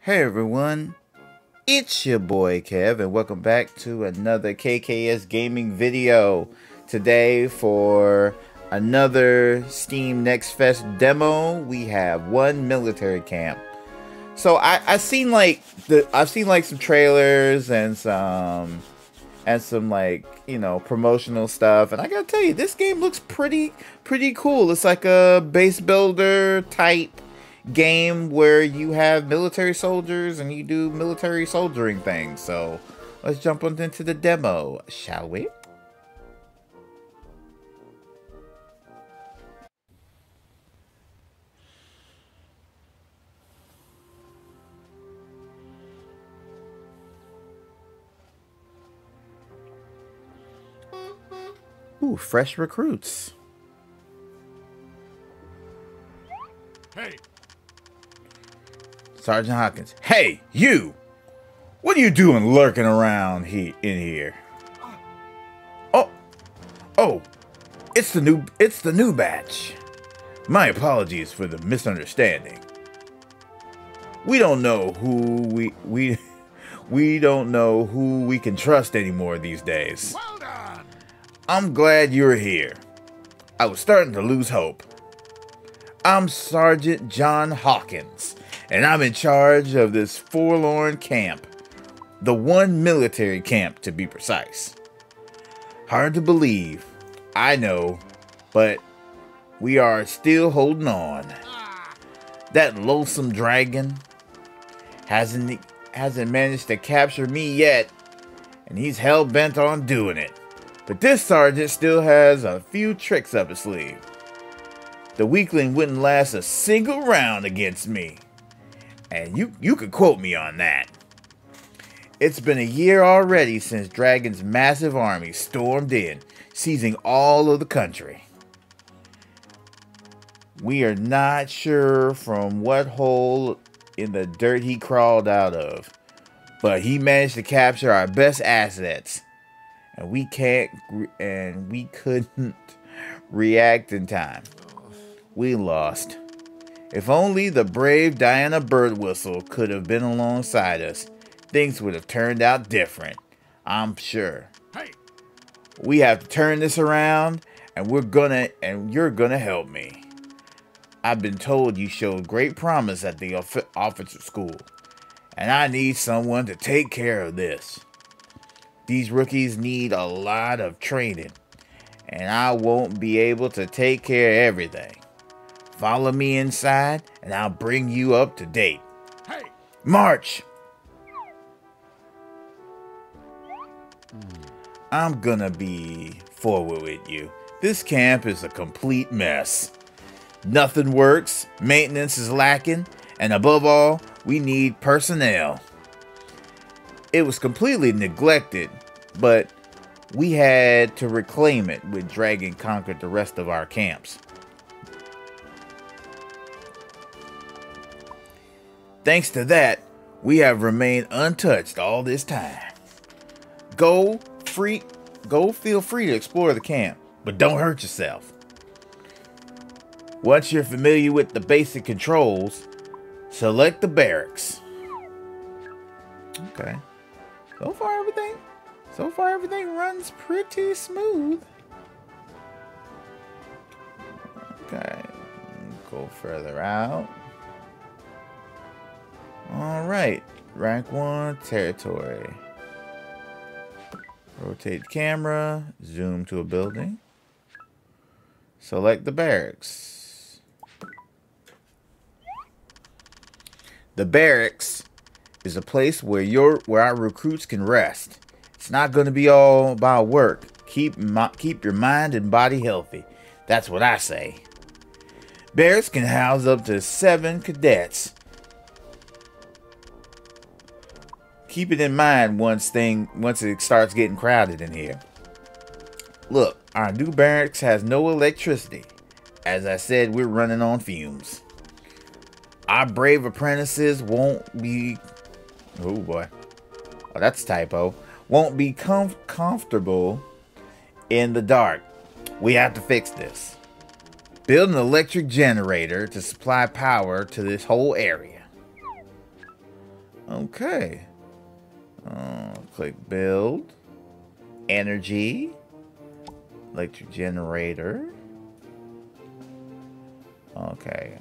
Hey everyone, it's your boy Kev and welcome back to another KKS gaming video. Today for another Steam Next Fest demo, we have one military camp. So I've seen like some trailers and some like, you know, promotional stuff, and I gotta tell you, this game looks pretty cool. It's like a base builder type game where you have military soldiers and you do military soldiering things. So let's jump on into the demo, shall we? Ooh, fresh recruits. Hey, Sergeant Hawkins. Hey, you! What are you doing lurking around in here? Oh, it's the new batch. My apologies for the misunderstanding. We don't know who we don't know who we can trust anymore these days. well done. I'm glad you're here. I was starting to lose hope. I'm Sergeant John Hawkins, and I'm in charge of this forlorn camp. The one military camp, to be precise. Hard to believe, I know, but we are still holding on. That loathsome dragon hasn't managed to capture me yet, and he's hell-bent on doing it. But this sergeant still has a few tricks up his sleeve. The weakling wouldn't last a single round against me. And you could quote me on that. It's been a year already since Dragon's massive army stormed in, seizing all of the country. We are not sure from what hole in the dirt he crawled out of, but he managed to capture our best assets. And we couldn't react in time. We lost. If only the brave Diana Birdwhistle could have been alongside us, things would have turned out different, I'm sure. Hey, We have to turn this around, and you're gonna help me. I've been told you showed great promise at the officer school, and I need someone to take care of this. These rookies need a lot of training, and I won't be able to take care of everything. Follow me inside, and I'll bring you up to date. hey, March! I'm gonna be forward with you. This camp is a complete mess. Nothing works, maintenance is lacking, and above all, we need personnel. It was completely neglected, but we had to reclaim it when Dragon conquered the rest of our camps. Thanks to that, we have remained untouched all this time. Go feel free to explore the camp, but don't hurt yourself. Once you're familiar with the basic controls, select the barracks. Okay. So far everything runs pretty smooth. Okay. Go further out. Alright, rank 1 territory. Rotate camera, zoom to a building. Select the barracks. The barracks is a place where our recruits can rest. It's not going to be all about work. Keep your mind and body healthy. That's what I say. Barracks can house up to 7 cadets. Keep it in mind once it starts getting crowded in here. Look, our new barracks has no electricity. As I said, we're running on fumes. Our brave apprentices won't be... Oh boy. Oh, that's a typo. Won't be comfortable in the dark. We have to fix this. Build an electric generator to supply power to this whole area. Okay. Click build. Energy. Electric generator. Okay.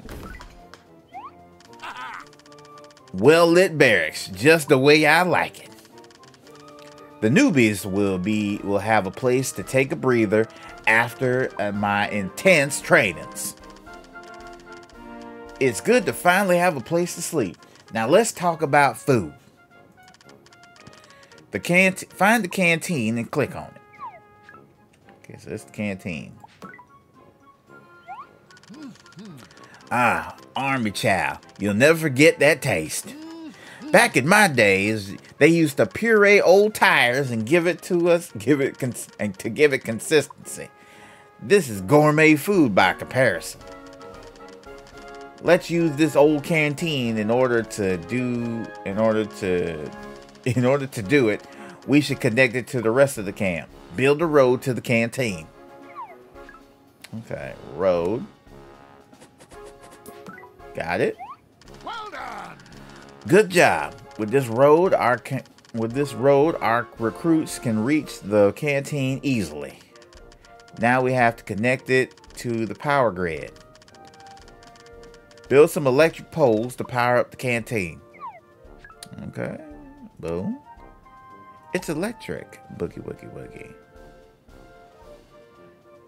Well-lit barracks, just the way I like it. The newbies will have a place to take a breather after my intense trainings. It's good to finally have a place to sleep. Now let's talk about food. Find the canteen and click on it. Okay, so it's the canteen. Ah, Army chow. You'll never forget that taste. Back in my days, they used to puree old tires and give it to us, to give it consistency. This is gourmet food by comparison. Let's use this old canteen in order to do it. We should connect it to the rest of the camp. Build a road to the canteen. Okay, road. Got it. Well done. Good job. With this road, our recruits can reach the canteen easily. Now we have to connect it to the power grid. Build some electric poles to power up the canteen. Okay. Boom. It's electric. Boogie woogie woogie.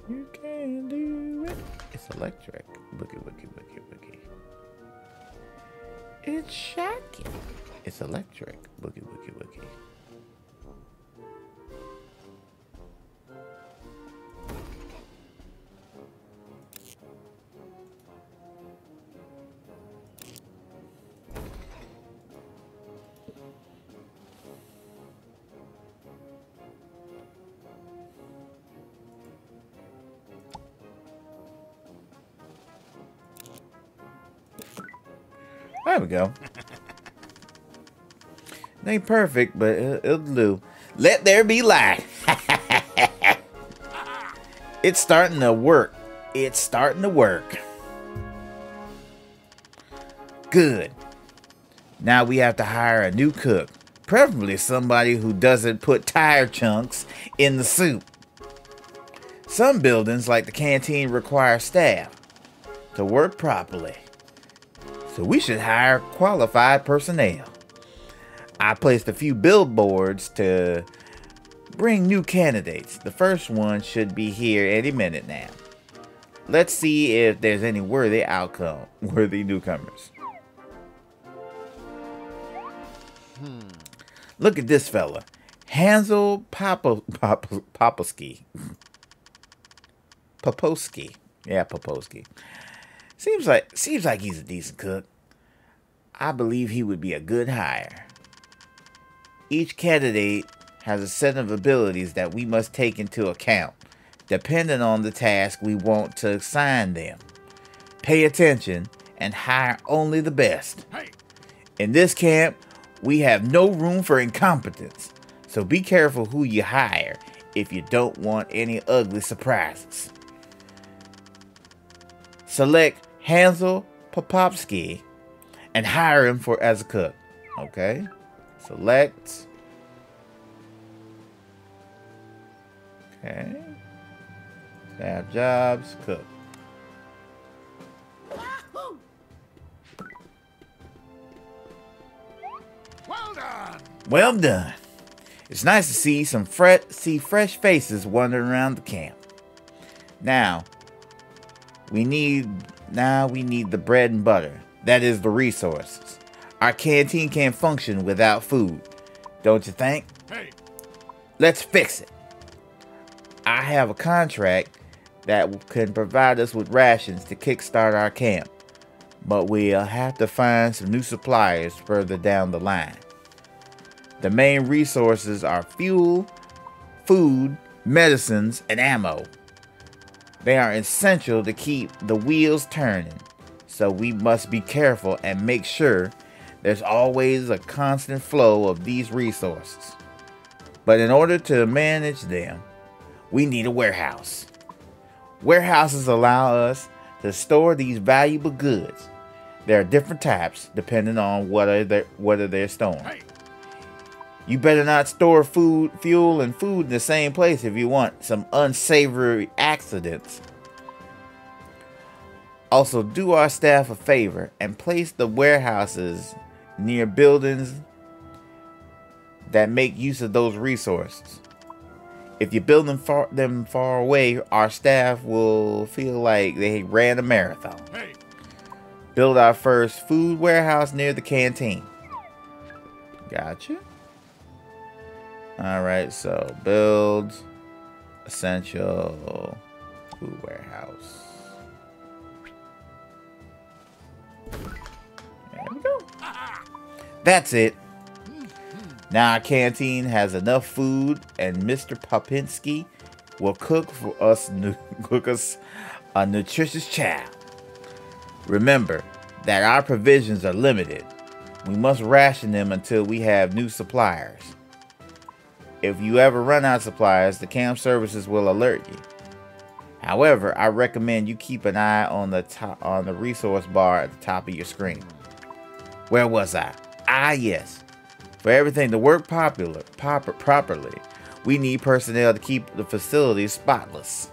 You can do it. It's electric. Boogie woogie woogie woogie. It's shocking. It's electric. Boogie woogie woogie. There we go. It ain't perfect, but it'll do. Let there be light. It's starting to work. It's starting to work. Good. Now we have to hire a new cook. Preferably somebody who doesn't put tire chunks in the soup. Some buildings, like the canteen, require staff to work properly. So we should hire qualified personnel. I placed a few billboards to bring new candidates. The first one should be here any minute now. Let's see if there's any worthy newcomers. Look at this fella. Hansel Poposki. Poposki. Yeah, Poposki. Seems like he's a decent cook. I believe he would be a good hire. Each candidate has a set of abilities that we must take into account, depending on the task we want to assign them. Pay attention and hire only the best. Hey. In this camp, we have no room for incompetence, so be careful who you hire if you don't want any ugly surprises. Select Hansel Popopsky and hire him as a cook. Okay. Select. Okay. Staff jobs, cook. Well done. Well done. It's nice to see fresh faces wandering around the camp. Now we need the bread and butter. That is the resources. Our canteen can't function without food. Don't you think? Hey. Let's fix it. I have a contract that can provide us with rations to kickstart our camp, but we'll have to find some new suppliers further down the line. The main resources are fuel, food, medicines, and ammo. They are essential to keep the wheels turning, so we must be careful and make sure there's always a constant flow of these resources. But in order to manage them, we need a warehouse. Warehouses allow us to store these valuable goods. There are different types depending on whether they're stored. Hey. You better not store fuel and food in the same place if you want some unsavory accidents. Also, do our staff a favor and place the warehouses near buildings that make use of those resources. If you build them far away, our staff will feel like they ran a marathon. Hey. Build our first food warehouse near the canteen. Gotcha. Alright, so build essential food warehouse. There we go. That's it. Now our canteen has enough food, and Mr. Popinski will cook us a nutritious chow. Remember that our provisions are limited. We must ration them until we have new suppliers. If you ever run out of supplies, the camp services will alert you. However, I recommend you keep an eye on the resource bar at the top of your screen. Where was I? Ah, yes. For everything to work properly, we need personnel to keep the facility spotless.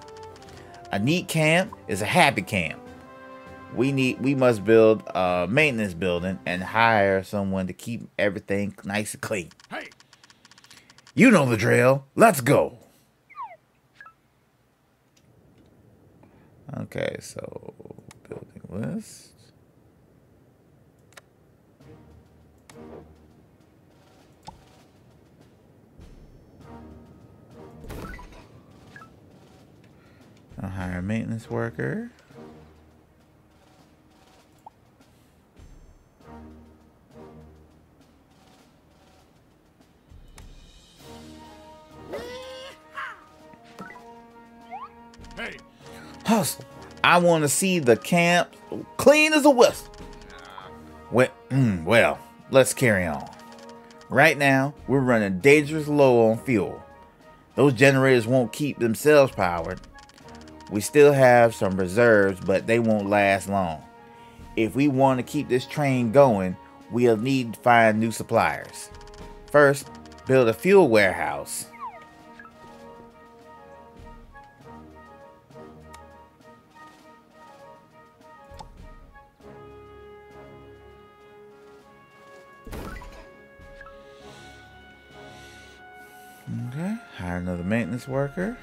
A neat camp is a happy camp. We must build a maintenance building and hire someone to keep everything nice and clean. Hey. You know the drill. Let's go. Okay, so building list. I'll hire a maintenance worker. Hey. Hustle. I want to see the camp clean as a whistle. Well, let's carry on. Right now, we're running dangerously low on fuel. Those generators won't keep themselves powered. We still have some reserves, but they won't last long. If we want to keep this train going, we'll need to find new suppliers. First, build a fuel warehouse. Okay, hire another maintenance worker.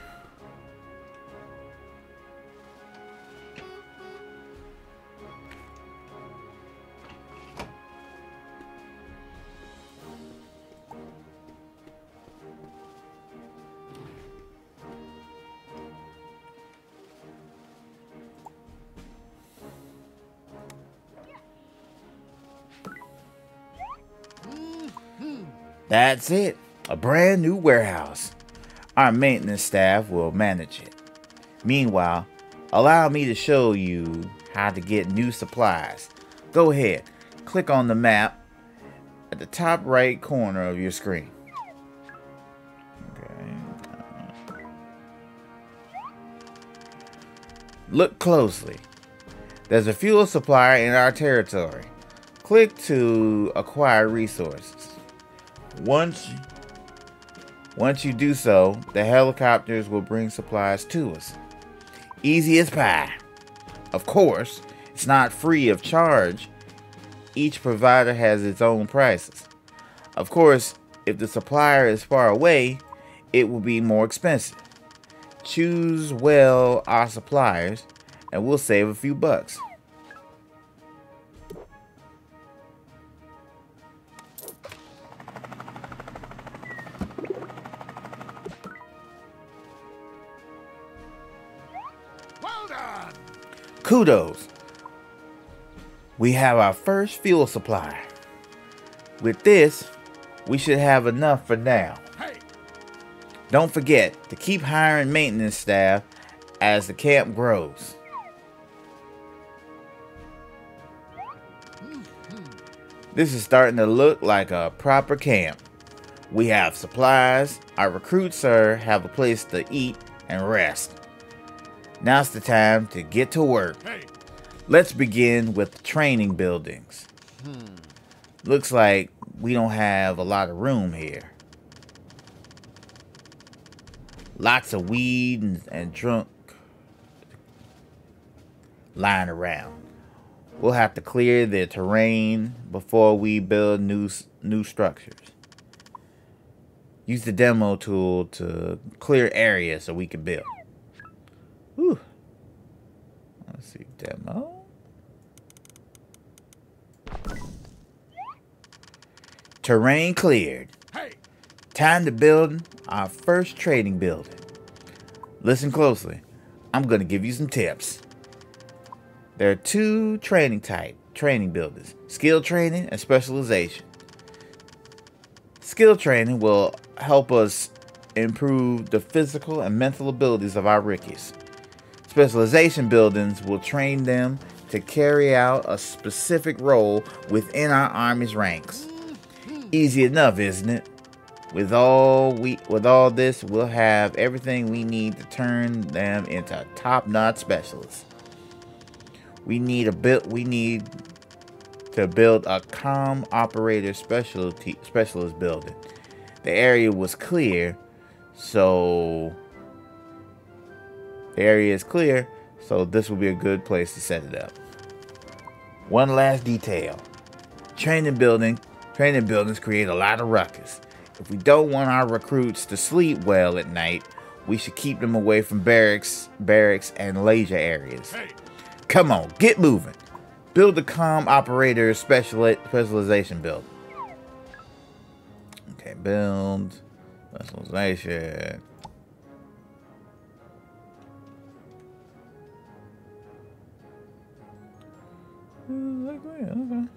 That's it. A brand new warehouse. Our maintenance staff will manage it. Meanwhile, allow me to show you how to get new supplies. Go ahead, click on the map at the top right corner of your screen. Okay. Look closely. There's a fuel supplier in our territory. Click to acquire resources. Once you do so, the helicopters will bring supplies to us. Easy as pie. Of course, it's not free of charge. Each provider has its own prices. Of course, if the supplier is far away, it will be more expensive. Choose well our suppliers, and we'll save a few bucks. Kudos. We have our first fuel supply. With this, we should have enough for now. Hey. Don't forget to keep hiring maintenance staff as the camp grows. This is starting to look like a proper camp. We have supplies, our recruits have a place to eat and rest. Now's the time to get to work. Hey. Let's begin with the training buildings. Looks like we don't have a lot of room here. Lots of weed and drunk lying around. We'll have to clear the terrain before we build new structures. Use the demo tool to clear areas so we can build. Whew. Let's see, demo. Terrain cleared. Hey! Time to build our first trading building. Listen closely. I'm going to give you some tips. There are two training buildings. Skill training and specialization. Skill training will help us improve the physical and mental abilities of our rookies. Specialization buildings will train them to carry out a specific role within our army's ranks. Easy enough, isn't it? With all this, we'll have everything we need to turn them into top-notch specialists. We need to build a comm operator specialist building. The area was clear, so the area is clear, so this will be a good place to set it up. One last detail. Training buildings create a lot of ruckus. If we don't want our recruits to sleep well at night, we should keep them away from barracks and leisure areas. Hey! Come on, get moving. Build the comm operator specialization building. Okay, build specialization. Okay.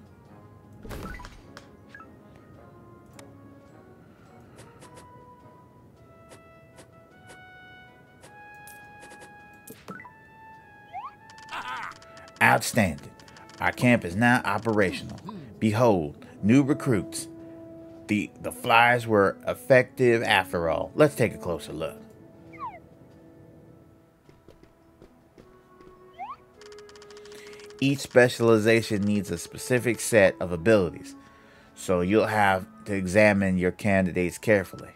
Outstanding. Our camp is now operational. Behold, new recruits. The flyers were effective after all. Let's take a closer look. Each specialization needs a specific set of abilities, so you'll have to examine your candidates carefully.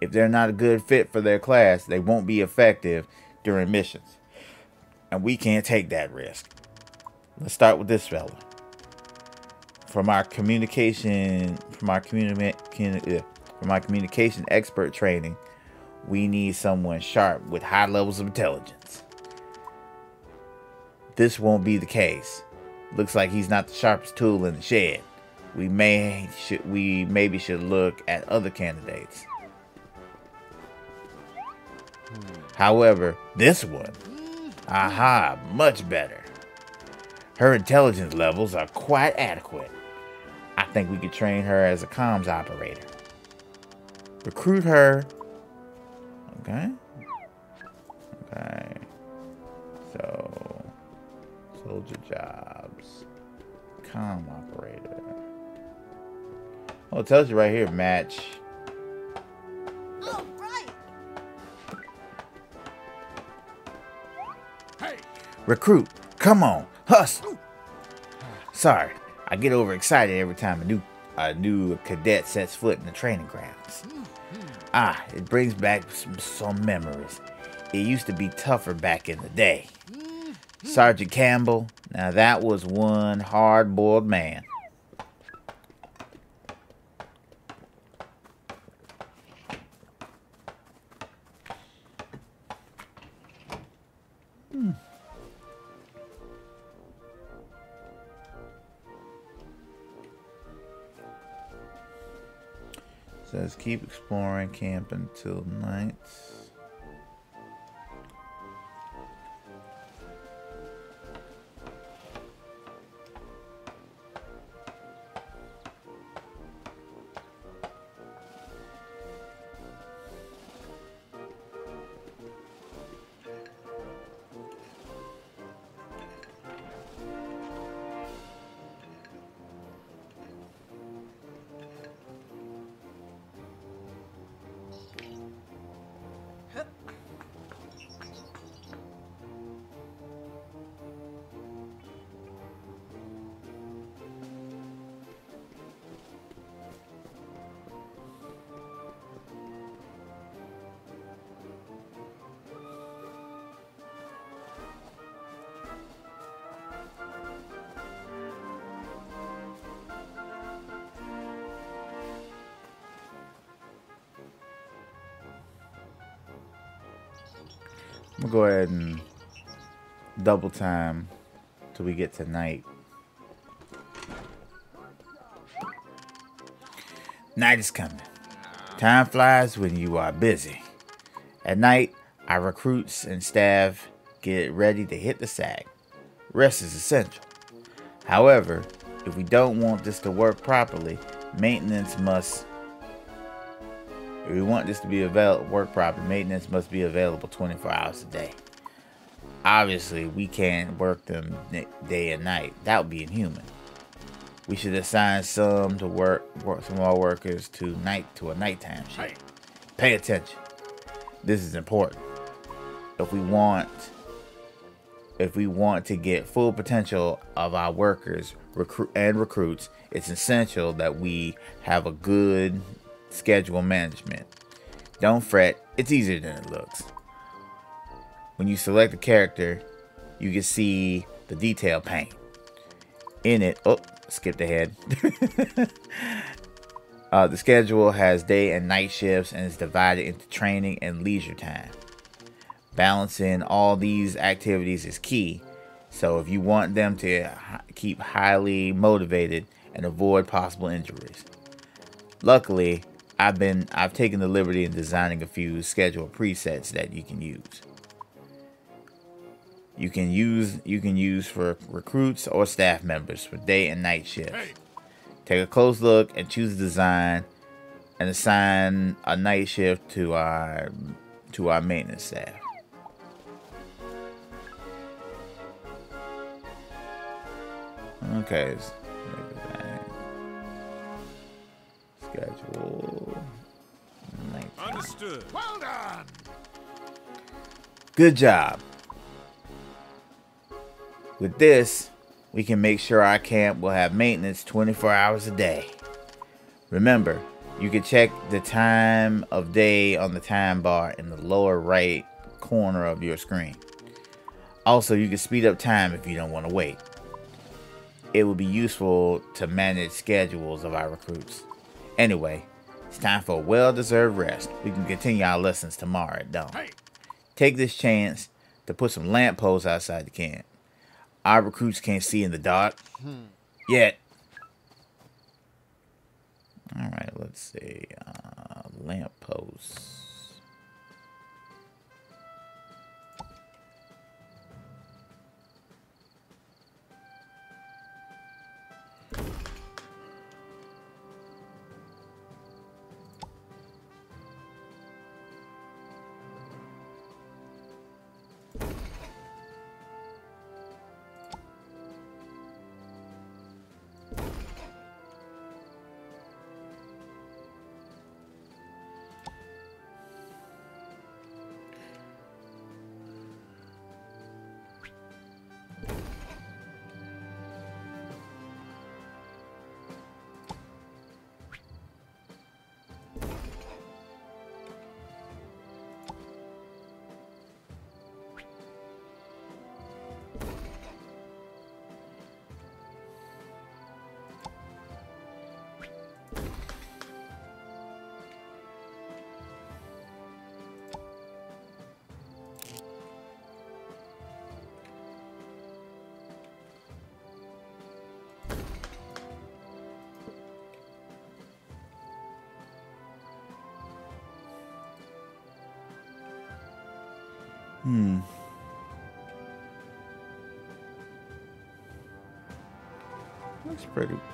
If they're not a good fit for their class, they won't be effective during missions. And we can't take that risk. Let's start with this fella. From our communication expert training, we need someone sharp with high levels of intelligence. This won't be the case. Looks like he's not the sharpest tool in the shed. We maybe should look at other candidates. However, this one, aha, much better. Her intelligence levels are quite adequate. I think we could train her as a comms operator. Recruit her. Okay. So, soldier jobs. Comm operator. Oh, it tells you right here, match. Oh, right. Hey! Recruit, come on, hustle. Sorry, I get overexcited every time a new cadet sets foot in the training grounds. It brings back some memories. It used to be tougher back in the day. Sergeant Campbell, now that was one hard-boiled man. Says keep exploring camp until night. I'm gonna go ahead and double time till we get to night. Night is coming. Time flies when you are busy. At night, our recruits and staff get ready to hit the sack. Rest is essential. However, if we don't want this to work properly, maintenance must. If we want this to be work properly, maintenance must be available 24 hours a day. Obviously, we can't work them day and night. That would be inhuman. We should assign some to some of our workers to a nighttime shift. Pay attention. This is important. If we want to get full potential of our workers recruits, it's essential that we have a good schedule management. Don't fret, it's easier than it looks. When you select a character, you can see the detail pane. In it, skipped ahead. The schedule has day and night shifts and is divided into training and leisure time. Balancing all these activities is key, so if you want them to keep highly motivated and avoid possible injuries. Luckily, I've taken the liberty in designing a few schedule presets that you can use. You can use for recruits or staff members for day and night shifts. Take a close look and choose a design and assign a night shift to our maintenance staff. Okay. Schedule. Nighttime. Understood. Well done. Good job. With this, we can make sure our camp will have maintenance 24 hours a day. Remember, you can check the time of day on the time bar in the lower right corner of your screen. Also, you can speed up time if you don't want to wait. It will be useful to manage schedules of our recruits. Anyway, it's time for a well-deserved rest. We can continue our lessons tomorrow at dawn. Take this chance to put some lampposts outside the camp. Our recruits can't see in the dark yet. Alright, let's see. Lampposts.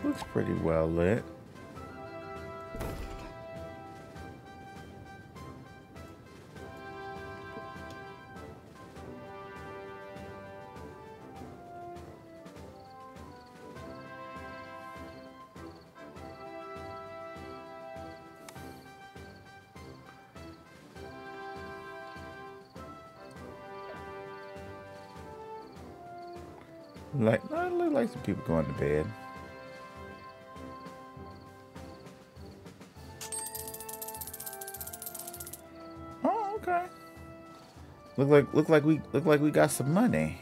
Looks pretty well lit. Look like some people going to bed. Oh, okay. Look like we got some money.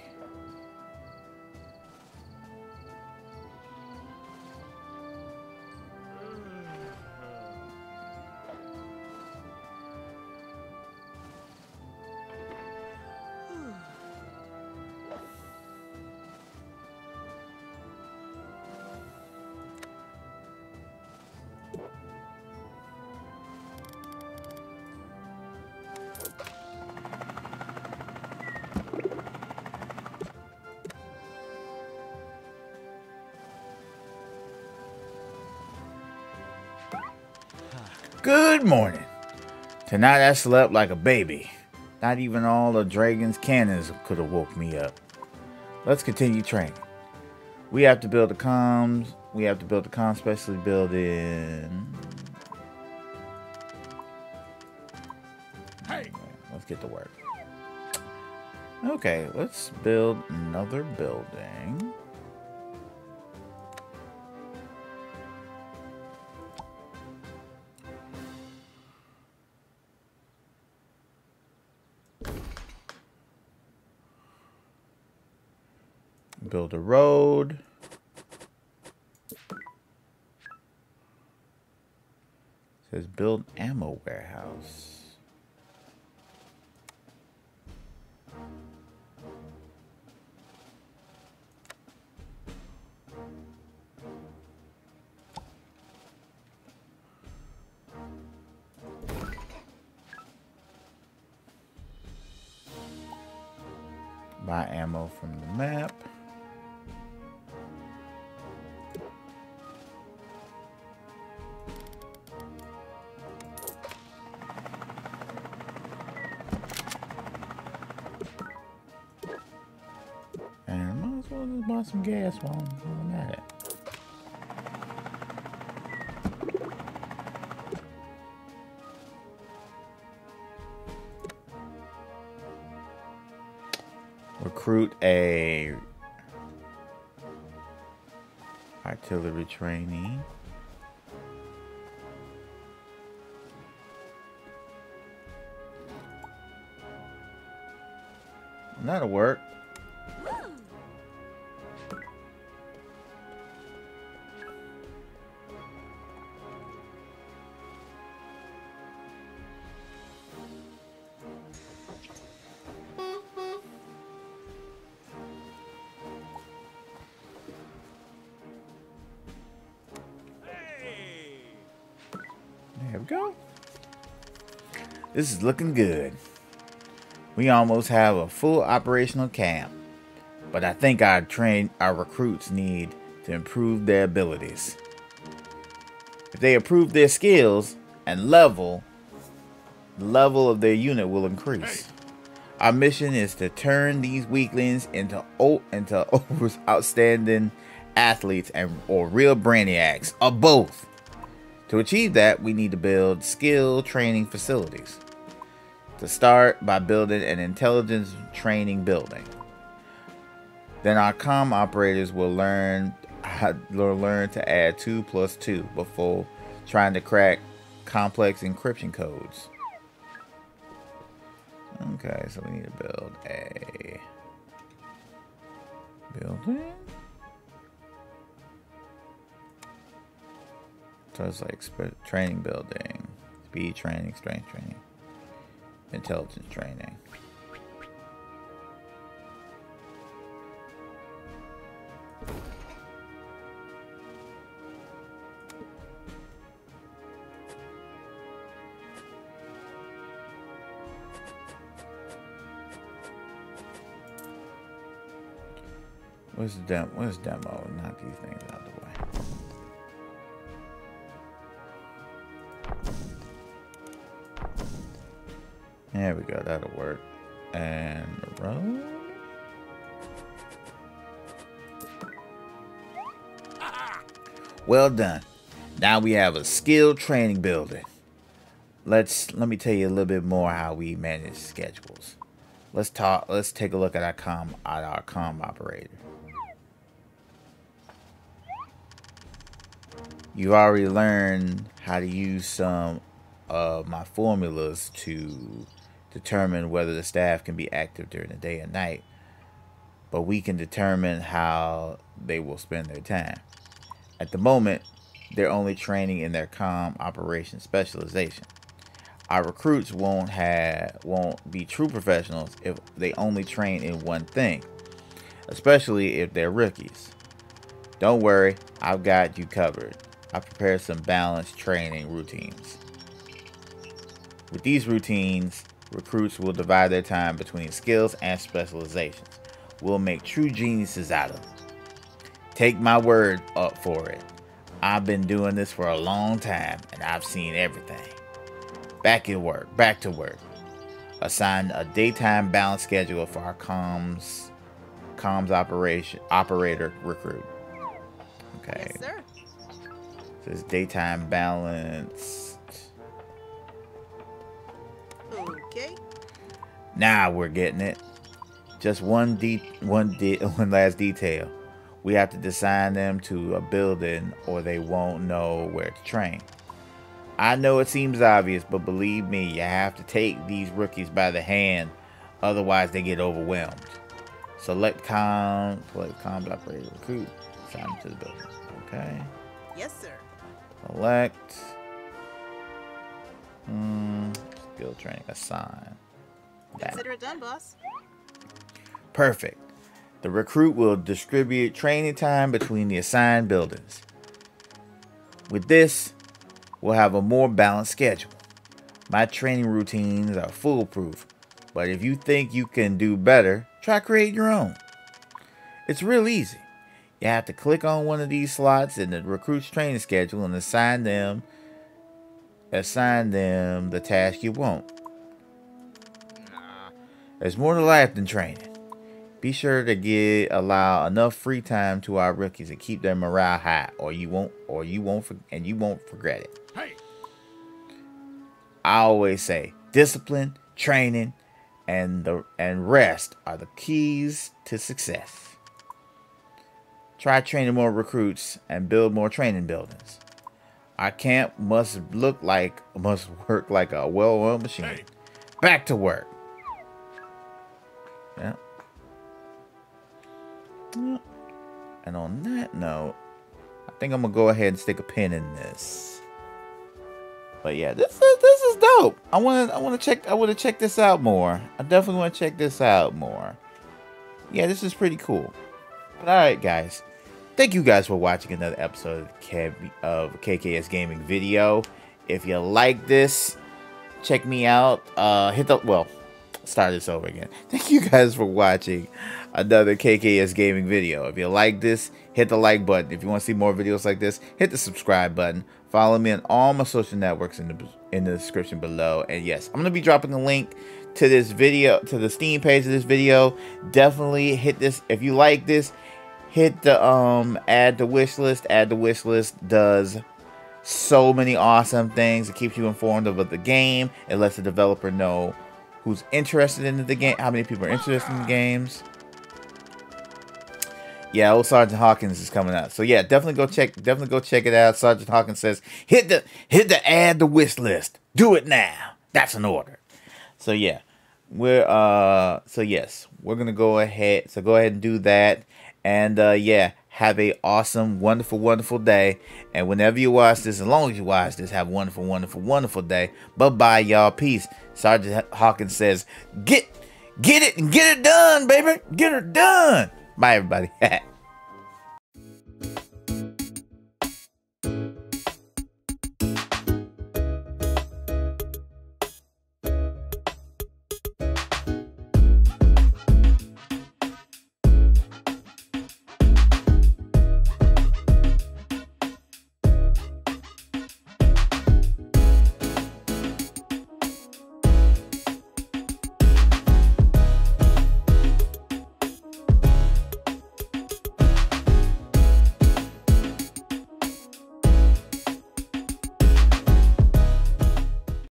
Good morning. Tonight I slept like a baby. Not even all the dragon's cannons could have woke me up. Let's continue training. We have to build the comms. We have to build the comms specialty building. Hey! Let's get to work. Okay, let's build another building. Build a road. It says build ammo warehouse. Buy ammo from the map. And I might as well just buy some gas while I'm at it. Recruit a artillery trainee. That'll work. There we go. This is looking good. We almost have a full operational camp, but I think our recruits need to improve their abilities. If they improve their skills and level, the level of their unit will increase. Our mission is to turn these weaklings into outstanding athletes or real brainiacs, or both. To achieve that, we need to build skill training facilities. To start by building an intelligence training building. Then our comm operators will learn to add 2 + 2 before trying to crack complex encryption codes. Okay, so we need to build a building. So it's like training building, speed training, strength training, intelligence training. What's demo? Knock these things out of the way. There we go, that'll work. And the road. Well done. Now we have a skill training building. Let me tell you a little bit more how we manage schedules. Let's take a look at our comm operator. You've already learned how to use some of my formulas to determine whether the staff can be active during the day and night, but we can determine how they will spend their time. At the moment, they're only training in their comm operations specialization. Our recruits won't be true professionals if they only train in one thing, especially if they're rookies. Don't worry, I've got you covered. I prepared some balanced training routines. With these routines, recruits will divide their time between skills and specializations. We'll make true geniuses out of them. Take my word up for it. I've been doing this for a long time, and I've seen everything. Back to work. Assign a daytime balance schedule for our comms operator recruit. Okay. Yes, sir. Says daytime balance. Okay. Now we're getting it. Just one last detail. We have to assign them to a building or they won't know where to train. I know it seems obvious, but believe me, you have to take these rookies by the hand, otherwise they get overwhelmed. Select comms operator recruit, assign them to the building. Okay. Yes, sir. Select skill training, assign. Consider it done, boss. Perfect. The recruit will distribute training time between the assigned buildings. With this, we'll have a more balanced schedule. My training routines are foolproof, but if you think you can do better, try creating your own. It's real easy. You have to click on one of these slots in the recruit's training schedule and assign them the task you want. There's more to life than training. Be sure to allow enough free time to our rookies to keep their morale high, or you won't regret it. Hey. I always say discipline, training, and rest are the keys to success. Try training more recruits and build more training buildings. Our camp must work like a well-oiled machine. Hey. Back to work. Yeah. And on that note, I think I'm gonna go ahead and stick a pin in this. But yeah, this is dope. I wanna check this out more. I definitely wanna check this out more. Yeah, this is pretty cool. But alright, guys. Thank you guys for watching another episode of KKS Gaming Video. If you like this, check me out. Start this over again. Thank you guys for watching another KKS Gaming Video. If you like this, hit the like button. If you want to see more videos like this, hit the subscribe button. Follow me on all my social networks in the description below. And yes, I'm going to be dropping a link to this video, to the Steam page of this video. Definitely hit this. If you like this, hit the add to wish list. Add to wish list does so many awesome things. It keeps you informed about the game. It lets the developer know who's interested in the game, how many people are interested in the games. Yeah, old Sergeant Hawkins is coming out. So yeah, definitely go check it out. Sergeant Hawkins says, hit the add the wish list. Do it now. That's an order. So yeah. We're gonna go ahead. So go ahead and do that. And yeah, have a awesome, wonderful, wonderful day. And whenever you watch this, as long as you watch this, have a wonderful, wonderful, wonderful day. Bye-bye, y'all. Peace. Sergeant Hawkins says, get it and get it done, baby. Get her done. Bye, everybody.